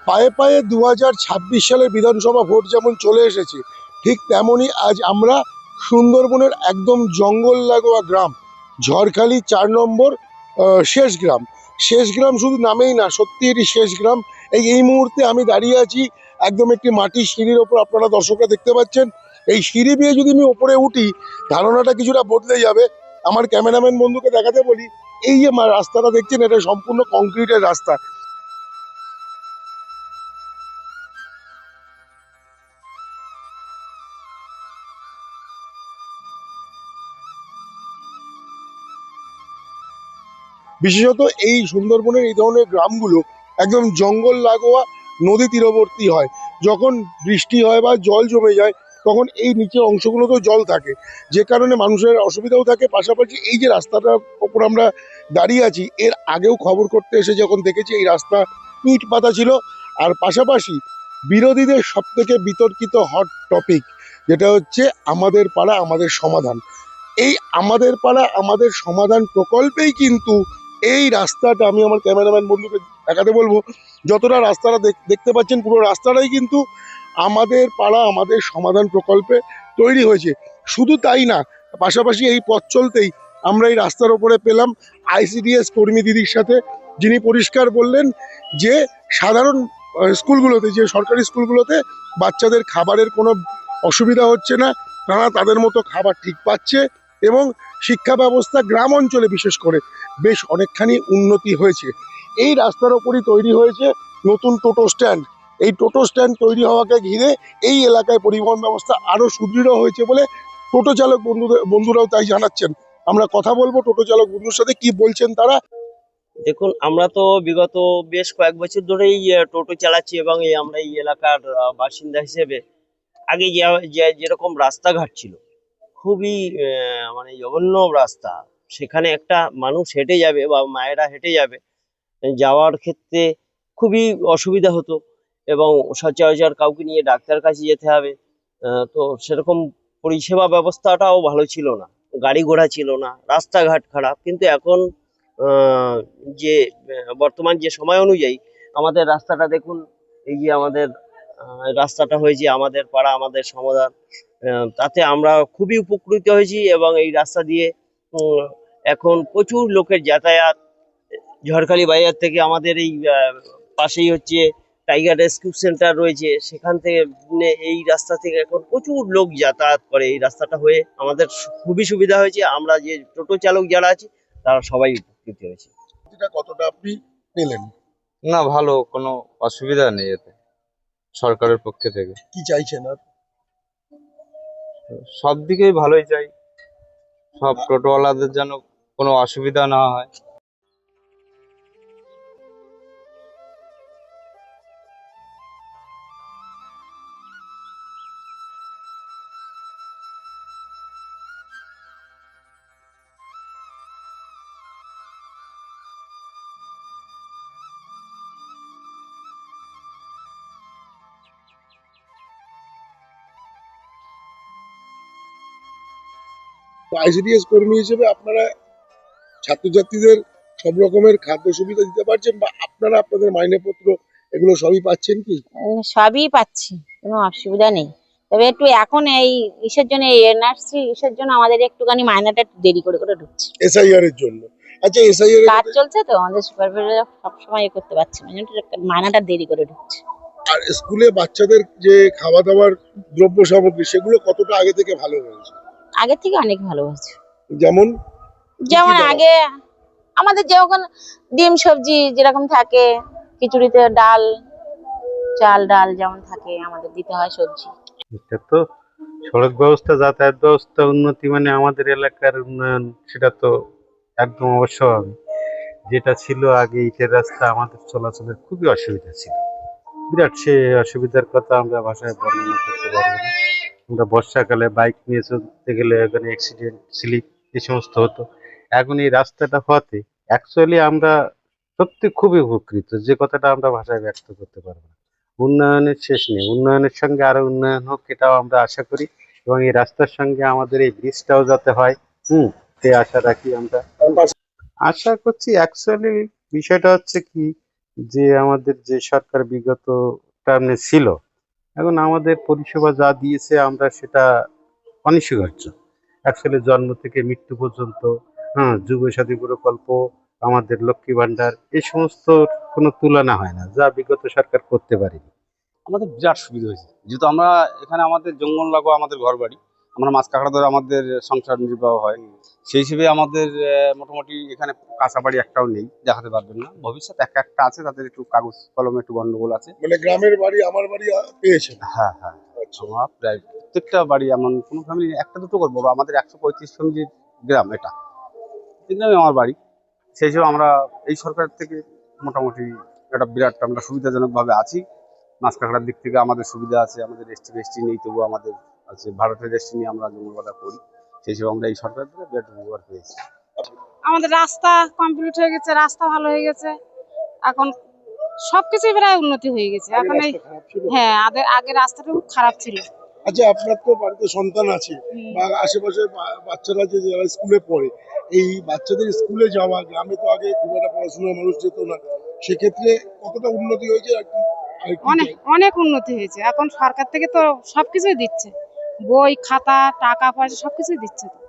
পায়ে পায়ে 2026 সালে বিধানসভা ভোট যেমন চলে এসেছে, ঠিক তেমনই আজ আমরা সুন্দরবনের একদম জঙ্গল লাগোয়া গ্রাম ঝড়খালি 4 নম্বর শেষ গ্রাম। শেষ গ্রাম শুধু নামেই না, সত্যি এটি শেষ গ্রাম। এই মুহূর্তে আমি দাঁড়িয়ে আছি একদম একটি মাটির সিঁড়ির ওপর, আপনারা দর্শকরা দেখতে পাচ্ছেন। এই সিঁড়ি দিয়ে যদি আমি ওপরে উঠি, ধারণাটা কিছুটা বদলে যাবে। আমার ক্যামেরাম্যান বন্ধুকে দেখাতে বলি, এই যে রাস্তাটা দেখছেন, এটা সম্পূর্ণ কংক্রিটের রাস্তা। বিশেষত এই সুন্দরবনের এই ধরনের গ্রামগুলো একদম জঙ্গল লাগোয়া, নদী তীরবর্তী হয়। যখন বৃষ্টি হয় বা জল জমে যায়, তখন এই নিচের অংশগুলোতেও জল থাকে, যে কারণে মানুষের অসুবিধাও থাকে। পাশাপাশি এই যে রাস্তাটার ওপর আমরা দাঁড়িয়ে আছি, এর আগেও খবর করতে এসে যখন দেখেছি এই রাস্তা ইট পাতা ছিল। আর পাশাপাশি বিরোধীদের সব থেকে বিতর্কিত হট টপিক যেটা হচ্ছে আমাদের পাড়া আমাদের সমাধান। এই আমাদের পাড়া আমাদের সমাধান প্রকল্পেই কিন্তু এই রাস্তাটা, আমি আমার ক্যামেরাম্যান বন্ধুকে দেখাতে বলবো, যতটা রাস্তাটা দেখতে পাচ্ছেন, পুরো রাস্তাটাই কিন্তু আমাদের পাড়া আমাদের সমাধান প্রকল্পে তৈরি হয়েছে। শুধু তাই না, পাশাপাশি এই পথ চলতেই আমরা এই রাস্তার ওপরে পেলাম আইসিডিএস কর্মী দিদির সাথে, যিনি পরিষ্কার বললেন যে সাধারণ স্কুলগুলোতে, যে সরকারি স্কুলগুলোতে বাচ্চাদের খাবারের কোনো অসুবিধা হচ্ছে না, তারা তাদের মতো খাবার ঠিক পাচ্ছে এবং শিক্ষা ব্যবস্থা গ্রাম অঞ্চলে বিশেষ করে বেশ অনেকখানি উন্নতি হয়েছে। এই রাস্তার ওপরই তৈরি হয়েছে নতুন টোটো স্ট্যান্ড। এই টোটো স্ট্যান্ড তৈরি হওয়াকে ঘিরে এই এলাকায় পরিবহন ব্যবস্থা আরো সুদৃঢ় হয়েছে বলে টোটো চালক বন্ধুরাও তাই জানাচ্ছেন। আমরা কথা বলবো টোটো চালক বন্ধুর সাথে, কি বলছেন তারা। দেখুন, আমরা তো বিগত বেশ কয়েক বছর ধরেই টোটো চালাচ্ছি এবং আমরা এই এলাকার বাসিন্দা হিসেবে আগে যেরকম রাস্তাঘাট ছিল, খুবই মানে জঘন্য রাস্তা। সেখানে একটা মানুষ হেঁটে যাবে বা মায়েরা হেঁটে যাবে, যাওয়ার ক্ষেত্রে খুবই অসুবিধা হতো এবং সচরাচর কাউকে নিয়ে ডাক্তার কাছে যেতে হবে। তো সেরকম পরিষেবা ব্যবস্থাটাও ভালো ছিল না, গাড়ি ঘোড়া ছিল না, রাস্তাঘাট খারাপ। কিন্তু এখন যে বর্তমান যে সময় অনুযায়ী আমাদের রাস্তাটা দেখুন, এই যে আমাদের রাস্তাটা হয়েছে আমাদের পাড়া আমাদের সমাধান, তাতে আমরা খুবই উপকৃত হয়েছি এবং এই রাস্তা দিয়ে উম, এখন প্রচুর লোকের যাতায়াত। ঝড়খালি বাজার থেকে আমাদের এই পাশেই হচ্ছে টাইগার রেস্কিউ সেন্টার রয়েছে, সেখান থেকে এই রাস্তা থেকে এখন প্রচুর লোক যাতায়াত করে। এই রাস্তাটা হয়ে আমাদের খুবই সুবিধা হয়েছে, আমরা যে টোটো চালক যারা আছে তারা সবাই উপকৃত হয়েছে। এটা কতটা আপনি পেলেন? না, ভালো, কোনো অসুবিধা নেই এতে সরকারের পক্ষে থেকে। কি চাইছেন আর? সব দিকেই ভালোই চাই, সব টোটোওয়ালাদের যেন কোনো অসুবিধা না হয়। আইসিডিএস কর্মী হিসেবে আপনারা ছাত্রছাত্রীদের সব রকমের খাদ্য সুবিধা দিতে পারছেন, বা আপনারা আপনাদের মাইনেপত্র এগুলো সবই পাচ্ছেন কি? সবই পাচ্ছি, কোনো অসুবিধা নেই। তবে একটু এখন এই ইসের জন্য, এই এনআরসি ইসের জন্য আমাদের একটুখানি মাইনাটা একটু দেরি করে করে ঢুকছে। এসআইআর এর জন্য? আচ্ছা, এসআইআর এর কাজ চলছে তো, আমাদের সুপারভাইজার সবসময় করতে পারছে না, মাইনাটা দেরি করে ঢুকছে। আর স্কুলে বাচ্চাদের যে খাওয়া দাওয়ার দ্রব্য সামগ্রী, সেগুলো কতটা আগে থেকে ভালো হয়েছে? আগের থেকে অনেক ভালো হয়েছে। যেমন যেমন আগে আমাদের যখন ডিম সবজি যেরকম থাকে, খিচুড়িতে ডাল, চাল ডাল যেমন থাকে, আমাদের দিতে হয় সবজি। এটা তো সড়ক ব্যবস্থা, যাতায়াত ব্যবস্থা উন্নতি মানে আমাদের এলাকার উন্নয়ন, সেটা তো একদম অবশ্যই। যেটা ছিল আগে ইটের রাস্তা, আমাদের চলাচলের খুবই অসুবিধা ছিল, বিরাট সে অসুবিধার কথা আমরা ভাষায় বর্ণনা করতে পারবো না। আমরা বর্ষাকালে বাইক নিয়ে চলতে গেলে এখানে অ্যাক্সিডেন্ট, স্লিপ এই সমস্ত হতো। এখন এই রাস্তাটা হওয়াতে অ্যাকচুয়ালি আমরা সত্যি খুবই উপকৃত, যে কথাটা আমরা ভাষায় ব্যক্ত করতে পারবো না। উন্নয়নের শেষ নেই, উন্নয়নের সঙ্গে আরো উন্নয়ন হোক এটাও আমরা আশা করি, এবং এই রাস্তার সঙ্গে আমাদের এই ব্রিজটাও যাতে হয়, সে আশা রাখি আমরা। আশা করছি অ্যাকচুয়ালি বিষয়টা হচ্ছে কি, যে আমাদের যে সরকার বিগত টার্মে ছিল, এখন আমাদের পরিষেবা যা দিয়েছে আমরা সেটা অনস্বীকার্য। অ্যাকচুয়ালি জন্ম থেকে মৃত্যু পর্যন্ত, যুবসাথী প্রকল্প, আমাদের লক্ষ্মী ভান্ডার, এই সমস্ত কোনো তুলনা হয় না যা বিগত সরকার করতে পারেনি। আমাদের বিরাট সুবিধা হয়েছে, যেহেতু আমরা এখানে আমাদের জঙ্গল লাগোয়া আমাদের ঘর বাড়ি, আমরা মাছ কাঁকড়া ধরে আমাদের সংসার নির্বাহ হয়। সেই হিসেবে আমাদের মোটামুটি এখানে কাঁচা বাড়ি একটাও নেই, দেখাতে পারবেন না। ভবিষ্যৎ একটা একটা আছে, তাদের একটু কাগজ কলমে একটু গন্ডগোল আছে। মানে গ্রামের বাড়ি আমার বাড়ি পেয়েছেন? হ্যাঁ হ্যাঁ, আচ্ছা। আমরা প্রায় প্রত্যেকটা বাড়ি, এমন কোনো ফ্যামিলি একটা দুটো করবো, আমাদের 135 ফ্যামিলির গ্রাম এটা, এই গ্রামে আমার বাড়ি। সেই হিসেবে আমরা এই সরকার থেকে মোটামুটি একটা বিরাট আমরা সুবিধাজনকভাবে আছি। মাছ কাঁকড়ার দিক থেকে আমাদের সুবিধা আছে, আমাদের রেস্টি নেই, তবুও আমাদের আছে ভারতের রেস্টি নিয়ে আমরা জঙ্গলবাদা করি। সেই হিসেবে আমরা এই সরকার থেকে বিরাট উপকার পেয়েছি। আমাদের রাস্তা কমপ্লিট হয়ে গেছে, রাস্তা ভালো হয়ে গেছে, এখন সবকিছুই প্রায় উন্নতি হয়ে গেছে। আগে এখন এই রাস্তা খারাপ ছিল? হ্যাঁ, আগে রাস্তাটা খুব খারাপ ছিল। আচ্ছা, আপনার তো বাড়িতে সন্তান আছে বা আশেপাশে বাচ্চারা যে যারা স্কুলে পড়ে, এই বাচ্চাদের স্কুলে যাওয়া, গ্রামে তো আগে খুব একটা পড়াশোনার মানুষ যেত না, সেক্ষেত্রে কতটা উন্নতি হয়েছে আর কি? অনেক অনেক উন্নতি হয়েছে, এখন সরকার থেকে তো সবকিছুই দিচ্ছে, বই খাতা টাকা পয়সা সবকিছুই দিচ্ছে তো।